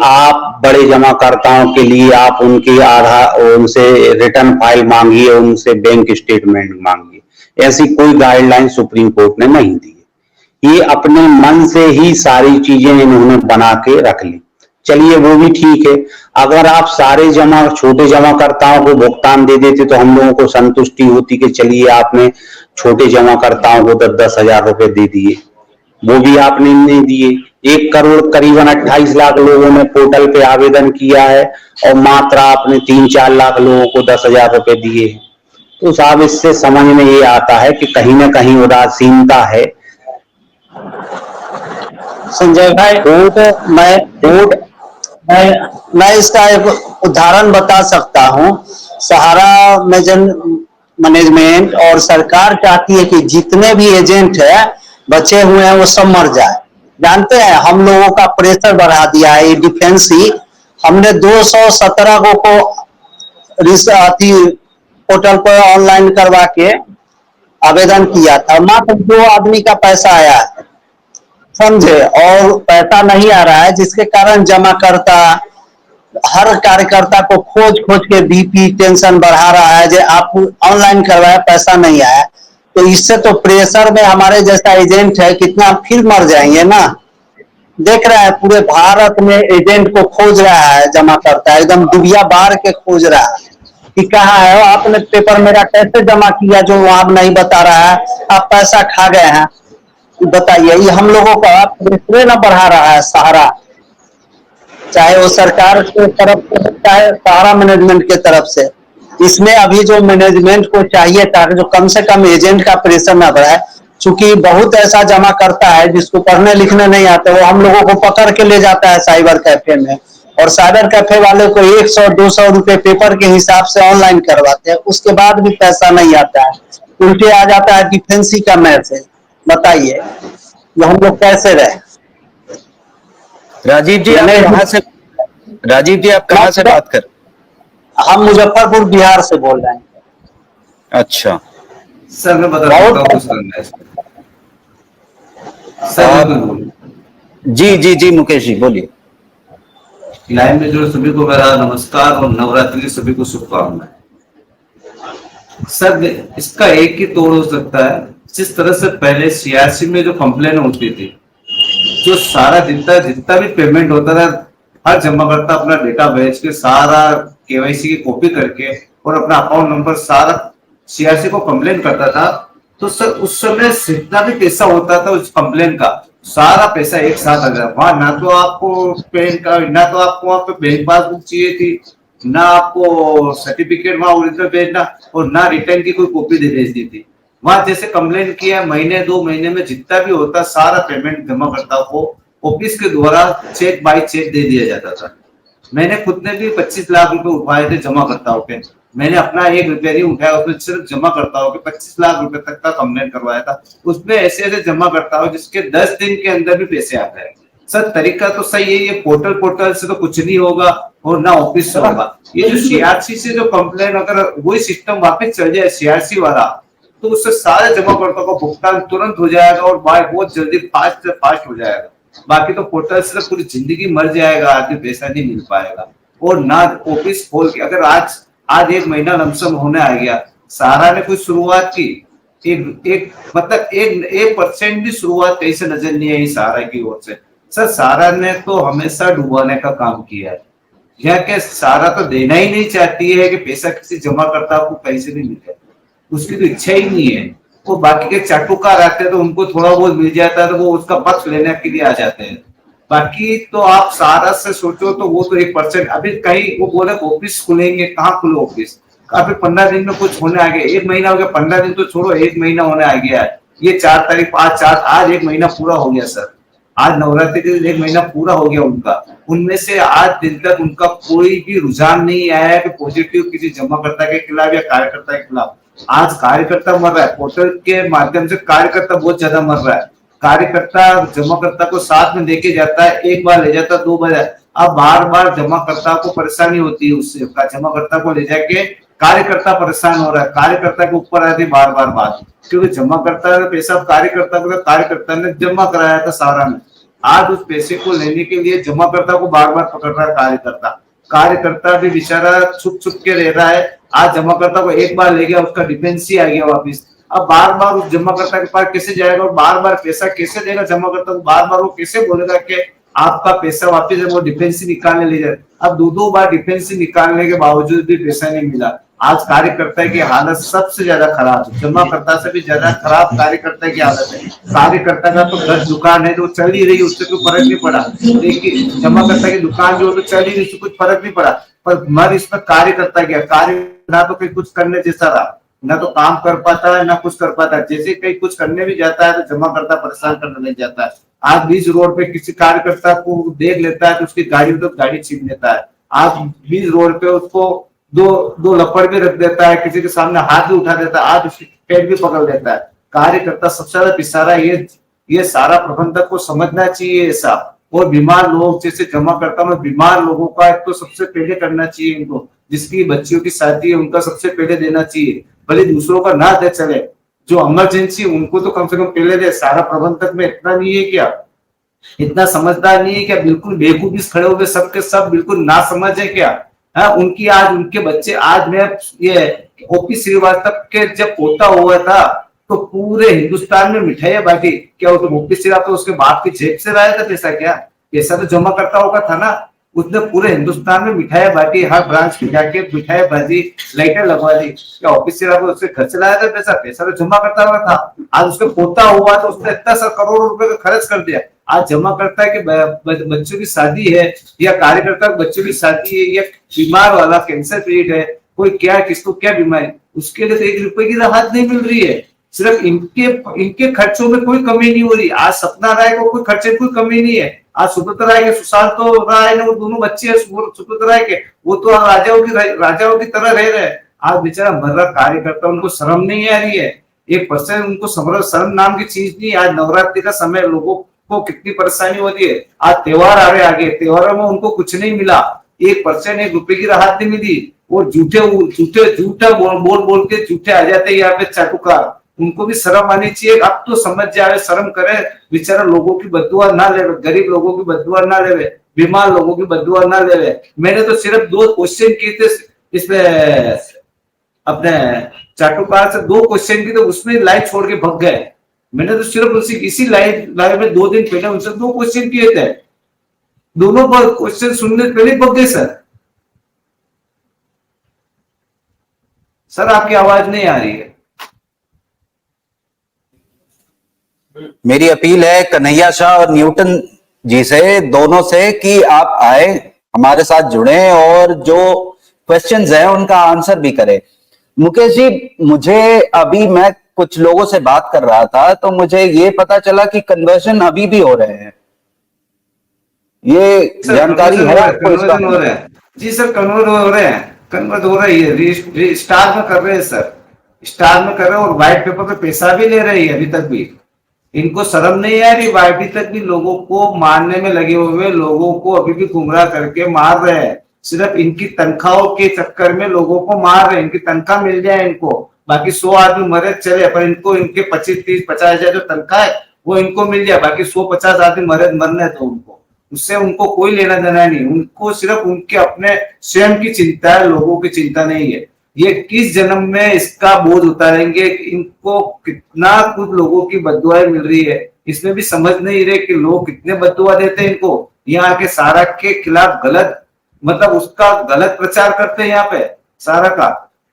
आप बड़े जमाकर्ताओं के लिए आप उनकी उनसे रिटर्न फाइल मांगिए, उनसे बैंक स्टेटमेंट मांगिए। ऐसी कोई गाइडलाइन सुप्रीम कोर्ट ने नहीं दी है। ये अपने मन से ही सारी चीजें इन्होंने बना के रख ली। चलिए वो भी ठीक है, अगर आप सारे छोटे जमाकर्ताओं को भुगतान दे देते तो हम लोगों को संतुष्टि होती कि चलिए आपने छोटे जमाकर्ताओं को 10-10 हजार रुपए दे दिए। वो भी आपने नहीं दिए। 1 करोड़ करीबन 28 लाख लोगों ने पोर्टल पे आवेदन किया है और मात्र आपने 3-4 लाख लोगों को 10 हजार रुपए दिए। तो साहब इससे समझ में ये आता है कि कहीं ना कहीं उदासीनता है। संजय भाई, मैं इसका एक उदाहरण बता सकता हूँ। सहारा मैनेजमेंट और सरकार चाहती है कि जितने भी एजेंट है बचे हुए हैं वो सब मर जाए। जानते हैं हम लोगों का प्रेशर बढ़ा दिया है ये डिफेंस ही। हमने 217 को पोर्टल पर ऑनलाइन करवा के आवेदन किया था, मात्र 2 आदमी का पैसा आया है, समझे। और पैसा नहीं आ रहा है जिसके कारण जमाकर्ता हर कार्यकर्ता को खोज खोज के बीपी टेंशन बढ़ा रहा है जो आप ऑनलाइन करवाया पैसा नहीं आया। तो इससे तो प्रेशर में हमारे जैसा एजेंट है कितना फिर मर जाएंगे ना। देख रहे हैं पूरे भारत में एजेंट को खोज रहा है जमाकर्ता, एकदम दुबिया बार के खोज रहा है कि कहाँ है आपने पेपर मेरा कैसे जमा किया जो वहां नहीं बता रहा है, आप पैसा खा गए हैं। बताइए, ये हम लोगों का प्रेशर न बढ़ा रहा है सहारा, चाहे वो सरकार के तरफ से चाहे सहारा मैनेजमेंट के तरफ से। इसमें अभी जो मैनेजमेंट को चाहिए था जो कम से कम एजेंट का प्रेशर न बढ़ाए, चूंकि बहुत ऐसा जमा करता है जिसको पढ़ने लिखने नहीं आता, वो हम लोगों को पकड़ के ले जाता है साइबर कैफे में, और साइबर कैफे वाले को 100-200 रुपए पेपर के हिसाब से ऑनलाइन करवाते हैं, उसके बाद भी पैसा नहीं आता है, उल्टे आ जाता है डिफेंसी का मैसेज। बताइए ये हम लोग कैसे रहे। राजीव जी आप कहाँ से बात कर? हम मुजफ्फरपुर बिहार से बोल रहे हैं। अच्छा सर, मैं बता रहा हूँ सर। जी मुकेश जी बोलिए। लाइन में जो सभी को मेरा नमस्कार और नवरात्रि की सभी को शुभकामनाएं। सर, इसका एक ही तोड़ हो सकता है, जिस तरह से पहले सीआरसी में जो कंप्लेन होती थी, जो सारा जितना भी पेमेंट होता था, हर जमाकर्ता अपना डेटा भेज के सारा केवाईसी की कॉपी करके और अपना अकाउंट नंबर सारा सीआरसी को कंप्लेन करता था। तो सर उस समय जितना भी पैसा होता था उस कंप्लेन का सारा पैसा एक साथ आ जाता। वहां ना तो आपको पैन कार्ड, ना तो आपको वहां पे बैंक पासबुक चाहिए थी, ना आपको सर्टिफिकेट वहां ओरिजिनल भेजना, और ना रिटर्न की कोई कॉपी भेजनी थी। वहां जैसे कंप्लेन किया, महीने 2 महीने में जितना भी होता सारा पेमेंट जमाकर्ता को ऑफिस के द्वारा चेक बाय चेक दे दिया जाता था। मैंने खुद ने भी 25 लाख रुपए उठाए थे जमाकर्ताओं के। मैंने अपना 1 रुपया नहीं उठाया, उसमें सिर्फ जमाकर्ताओं के 25 लाख रुपए तक का कंप्लेन करवाया था। उसमें ऐसे ऐसे जमाकर्ताओं जिसके 10 दिन के अंदर भी पैसे आ गए। सर तरीका तो सही है, ये पोर्टल से तो कुछ नहीं होगा और ना ऑफिस से होगा। ये जो सीआरसी से जो कंप्लेन, अगर वही सिस्टम वापस चल जाए सीआरसी वाला, तो उससे सारे जमाकर्ताओं का भुगतान तुरंत हो जाएगा और बहुत जल्दी फास्ट हो जाएगा। बाकी तो पोर्टल से पूरी जिंदगी मर जाएगा, आदमी पैसा नहीं मिल पाएगा। और ना ऑफिस खोल के, अगर आज 1 महीना लमसम होने आ गया, सहारा ने कोई शुरुआत की, एक मतलब 1% भी शुरुआत कहीं से नजर नहीं आई सहारा की ओर से। सर सहारा ने तो हमेशा डुबाने का काम किया है। यह क्या सहारा तो देना ही नहीं चाहती है कि पैसा किसी जमाकर्ता को कहीं से भी मिले, उसकी तो इच्छा ही नहीं है। वो बाकी के चाटुकार आते हैं तो उनको थोड़ा बहुत मिल जाता है तो वो उसका पक्ष लेने के लिए आ जाते हैं। बाकी तो आप सहारा से सोचो तो वो तो 1%। अभी कहीं वो बोले ऑफिस खुलेंगे, कहाँ खुले ऑफिस? अभी 15 दिन में कुछ होने आ गया, 1 महीना हो गया, 15 दिन तो छोड़ो, 1 महीना होने आ गया है। ये 4 तारीख आज 1 महीना पूरा हो गया सर। आज नवरात्रि के दिन 1 महीना पूरा हो गया उनका। उनमें से आज दिन तक उनका कोई भी रुझान नहीं आया है कि पॉजिटिव किसी जमाकर्ता के खिलाफ या कार्यकर्ता के खिलाफ। आज कार्यकर्ता मर रहा है, पोर्टल के माध्यम से कार्यकर्ता बहुत ज्यादा मर रहा है। कार्यकर्ता जमाकर्ता को साथ में लेके जाता है, 1 बार ले जाता, 2 बार, अब बार जमाकर्ता को परेशानी होती है उससे। जमाकर्ता को ले जाके कार्यकर्ता परेशान हो रहा है, कार्यकर्ता के ऊपर आती है बार बात, क्योंकि जमाकर्ता का पैसा कार्यकर्ता ने जमा कराया था सहारा में। आज उस पैसे को लेने के लिए जमाकर्ता को बार बार पकड़ रहा है कार्यकर्ता भी बेचारा छुप छुप के रह रहा है। आज जमाकर्ता को एक बार ले गया, उसका डिफेंस ही आ गया वापिस। अब बार बार उस जमाकर्ता के पास कैसे जाएगा और बार बार पैसा कैसे देगा जमाकर्ता को? बार बार वो कैसे बोलेगा कि आपका पैसा वापिस है? वो डिफेंस ही निकालने ले जाए। अब दो बार डिफेंस ही निकालने के बावजूद भी पैसा नहीं मिला। आज कार्यकर्ता की हालत सबसे ज्यादा खराब है, जमाकर्ता से भी ज्यादा खराब कार्यकर्ता की हालत है। कार्यकर्ता का तो घर दुकान है जो चल ही रही, उससे कोई फर्क नहीं पड़ा। देखिए जमाकर्ता की दुकान जो चल ही रही, उससे कुछ फर्क नहीं पड़ा। पर मर इसमें कार्यकर्ता गया। कार्य ना तो कहीं कुछ करने जैसा रहा, ना तो काम कर पाता है, ना कुछ कर पाता है। जैसे कहीं कुछ करने भी जाता है तो जमाकर्ता परेशान करने लग जाता है। आज बीच रोड पे किसी कार्यकर्ता को देख लेता है तो उसकी गाड़ी छीन लेता है। आज बीच रोड पे उसको दो लपड़ भी रख देता है, किसी के सामने हाथ भी उठा देता है, आज उसकी पेट भी पकड़ लेता है। कार्यकर्ता सबसे ज्यादा पिसारा ये सारा प्रबंधक को समझना चाहिए ऐसा। और बीमार लोग जैसे जमाकर्ता में बीमार लोगों का तो सबसे पहले करना चाहिए इनको। जिसकी बच्चियों की शादी है उनका सबसे पहले देना चाहिए, भले दूसरों का ना दे चले। जो इमरजेंसी उनको तो कम से कम पहले दे। सारा प्रबंधक में इतना नहीं है क्या? इतना समझदार नहीं है क्या? बिल्कुल बेवकूफ खड़े हुए सबके सब बिल्कुल ना समझ है क्या? उनकी आज उनके बच्चे, आज मैं ये ओपी श्रीवास्तव के जब पोता हुआ था तो पूरे हिंदुस्तान में मिठाइयां बांटी। क्या वो तो ओपी श्रीवास्तव तो उसके बाप की जेब से लाया था पैसा? क्या पैसा तो जमाकर्ताओं का था ना। उसने पूरे हिंदुस्तान में मिठाइयां बांटी, हर ब्रांच में जाके मिठाई बाजी, लाइटें लगवा दी। क्या ऑफिस से उसके घर से लाया था पैसा? पैसा तो जमाकर्ता का था। आज उसका पोता हुआ तो उसने इतना सा करोड़ों रुपए का खर्च कर दिया। आज जमाकर्ता के बच्चों की शादी है या कार्यकर्ता के बच्चों की शादी है या बीमार वाला कैंसर पीड़ित है, कोई क्या किसको क्या बीमारी, उसके लिए तो 1 रुपए की राहत नहीं मिल रही है। सिर्फ इनके खर्चों में कोई कमी नहीं हो रही। आज सपना राय को कोई खर्चे कोई कमी नहीं है। आज सुब्रत राय के सुशांत राय ने वो दोनों बच्चे हैं सुब्रत राय के, वो तो राजाओं की तरह रह रहे हैं। आज बेचारा मर रहा कार्यकर्ता, उनको शर्म नहीं आ रही है 1%। उनको शर्म नाम की चीज नहीं। आज नवरात्रि का समय, लोगों को कितनी परेशानी होती है। आज त्योहार आ रहे आगे, त्योहारों में उनको कुछ नहीं मिला, 1%, 1 रुपए की राहत नहीं मिली। वो झूठा बोल के झूठे आ जाते हैं यहाँ पे चाटुकार। उनको भी शर्म आनी चाहिए। अब तो समझ जाए, शर्म करे, बेचारा लोगों की बददुआ ना ले, गरीब लोगों की बददुआ ना ले, बीमार लोगों की बददुआ ना ले। मैंने तो सिर्फ 2 क्वेश्चन किए थे इसमें, अपने चाटुकार से 2 क्वेश्चन किए थे, उसमें लाइव छोड़ के भग गए। मैंने तो सिर्फ इसी लाइव में 2 दिन पहले उनसे 2 क्वेश्चन किए थे। दोनों पर क्वेश्चन सुनने पहले भग गए। सर आपकी आवाज नहीं आ रही है। मेरी अपील है कन्हैया शाह और न्यूटन जी से, दोनों से, कि आप आए हमारे साथ जुड़े और जो क्वेश्चंस हैं उनका आंसर भी करें। मुकेश जी, मुझे अभी मैं कुछ लोगों से बात कर रहा था तो मुझे ये पता चला कि कन्वर्जन अभी भी हो रहे हैं। ये जानकारी है आपको इसका? जी सर, कन्वर्ट हो रही है, स्टार में कर रहे हैं सर, स्टार में कर रहे हैं और व्हाइट पेपर पे पैसा भी ले रही है। अभी तक भी इनको शर्म नहीं आ रही। अभी तक भी लोगों को मारने में लगे हुए, लोगों को अभी भी गुमराह करके मार रहे हैं। सिर्फ इनकी तनख्वाहों के चक्कर में लोगों को मार रहे हैं। इनकी तनख्वाह मिल जाए इनको, बाकी 100 आदमी मरे चले, पर इनको इनके 25, 30, 50 हजार जो तनख्वाह है वो इनको मिल जाए। बाकी 100-50 आदमी मरने तो उनको, उससे उनको कोई लेना देना नहीं। उनको सिर्फ उनके अपने स्वयं की चिंता है, लोगों की चिंता नहीं है। ये किस जन्म में इसका बोझ उतारेंगे, इनको कितना कुछ लोगों की बद्दुआएं मिल रही है, इसमें भी समझ नहीं रहे कि लोग कितने बद्दुआ देते हैं इनको। यहाँ के सारा के खिलाफ गलत, मतलब उसका गलत प्रचार करते हैं। यहाँ पे सारा का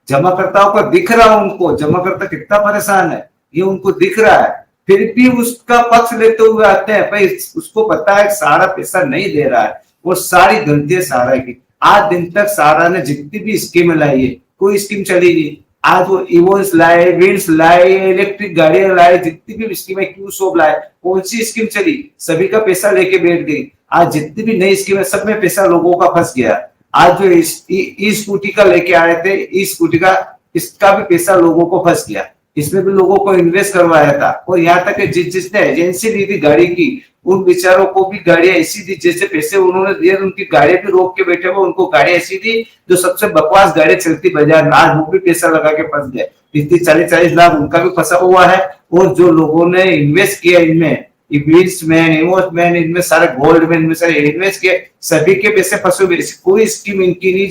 जमाकर्ताओं को दिख रहा है, उनको जमाकर्ता कितना परेशान है ये उनको दिख रहा है, फिर भी उसका पक्ष लेते हुए आते हैं। भाई उसको पता है सारा पैसा नहीं दे रहा है और सारी गलती है सारा की। आज दिन तक सारा ने जितनी भी स्कीम लाई है, कोई स्कीम चली नहीं। आज वो इवोन्स लाए, विंड्स लाए, इलेक्ट्रिक गाड़ियां लाए, जितनी भी स्कीम है, क्यू शॉप लाए, कौन सी स्कीम चली? सभी का पैसा लेके बैठ गई। आज जितनी भी नई स्कीम है सब में पैसा लोगों का फंस गया। आज जो ई स्कूटी का लेके आए थे, ई स्कूटी का, इसका भी पैसा लोगों को फंस गया। इसमें भी लोगों को इन्वेस्ट करवाया था और यहाँ तक जिसने एजेंसी ली थी गाड़ी की, उन बेचारों को भी गाड़ियां ऐसी दी, जैसे पैसे उन्होंने दिए उनकी गाड़ियां भी रोक के बैठे हुए, उनको गाड़ियां ऐसी दी जो सबसे बकवास गाड़ी चलती बाजार में। आज वो भी पैसा लगा के फंस गए। 30-40 लाख उनका भी फंसा हुआ है। और जो लोगों ने इन्वेस्ट किया इनमें, इन्वेस्टमेंट इन्वेस्टमेंट इनमें सारे गोल्ड में इनमें सारे इन्वेस्ट के सभी के पैसे फंसे हुए, कोई स्कीम इनकी नहीं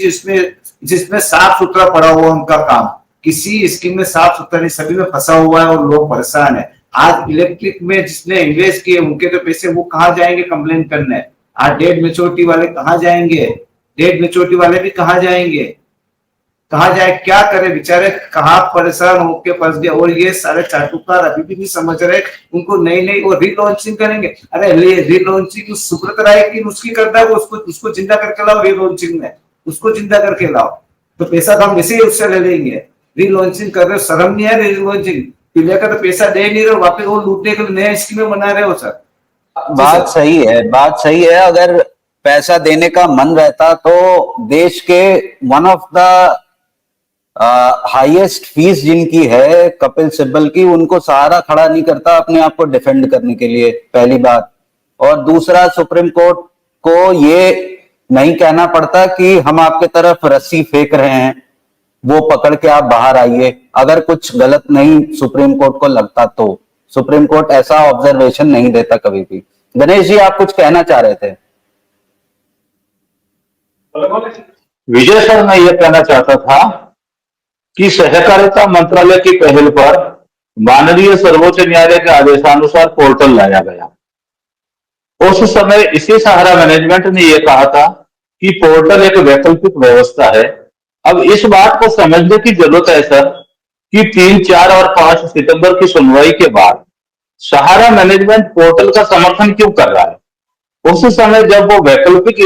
जिसमें साफ सुथरा पड़ा हुआ उनका काम, किसी स्कीम में साफ सुथरा नहीं, सभी में फंसा हुआ है और लोग परेशान है। आज इलेक्ट्रिक में जिसने इन्वेस्ट किए उनके तो पैसे वो कहाँ जाएंगे कंप्लेन करने, आज डेट मेच्योरिटी वाले कहाँ जाएंगे, डेट मेच्योरिटी वाले भी कहाँ जाएंगे, कहाँ जाए, क्या करे बेचारे, कहाँ परेशान होके फंस गए। और ये सारे चाटुकार अभी भी नहीं समझ रहे, उनको नई नई वो रीलॉन्चिंग करेंगे। अरे रीलॉन्चिंग सुब्रत राय की उसकी करता है, वो उसको जिंदा करके लाओ, रीलॉन्चिंग में उसको जिंदा करके लाओ, तो पैसा तो हम इसे ही उससे ले लेंगे। रीलॉन्चिंग कर रहे हो, शर्म नहीं है रीलॉन्चिंग, पिले का तो पैसा दे नहीं रहे हो, वापिस वो लूटने के लिए नया स्कीमें बना रहे हो सर। बात सही है, बात सही है। अगर पैसा देने का मन रहता तो देश के one of the highest fees जिनकी है कपिल सिब्बल की, उनको सहारा खड़ा नहीं करता अपने आप को डिफेंड करने के लिए, पहली बात। और दूसरा, सुप्रीम कोर्ट को ये नहीं कहना पड़ता कि हम आपके तरफ रस्सी फेंक रहे हैं, वो पकड़ के आप बाहर आइए। अगर कुछ गलत नहीं सुप्रीम कोर्ट को लगता तो सुप्रीम कोर्ट ऐसा ऑब्जर्वेशन नहीं देता कभी भी। गणेश जी, आप कुछ कहना चाह रहे थे? विजय सर, मैं यह कहना चाहता था कि सहकारिता मंत्रालय की पहल पर माननीय सर्वोच्च न्यायालय के आदेशानुसार पोर्टल लाया गया। उस समय इसी सहारा मैनेजमेंट ने यह कहा था कि पोर्टल एक वैकल्पिक व्यवस्था है। अब इस बात को समझने की जरूरत है सर कि 3, 4 और 5 सितंबर की सुनवाई के बाद सहारा मैनेजमेंट पोर्टल का समर्थन क्यों कर रहा है। उस समय जब वो वैकल्पिक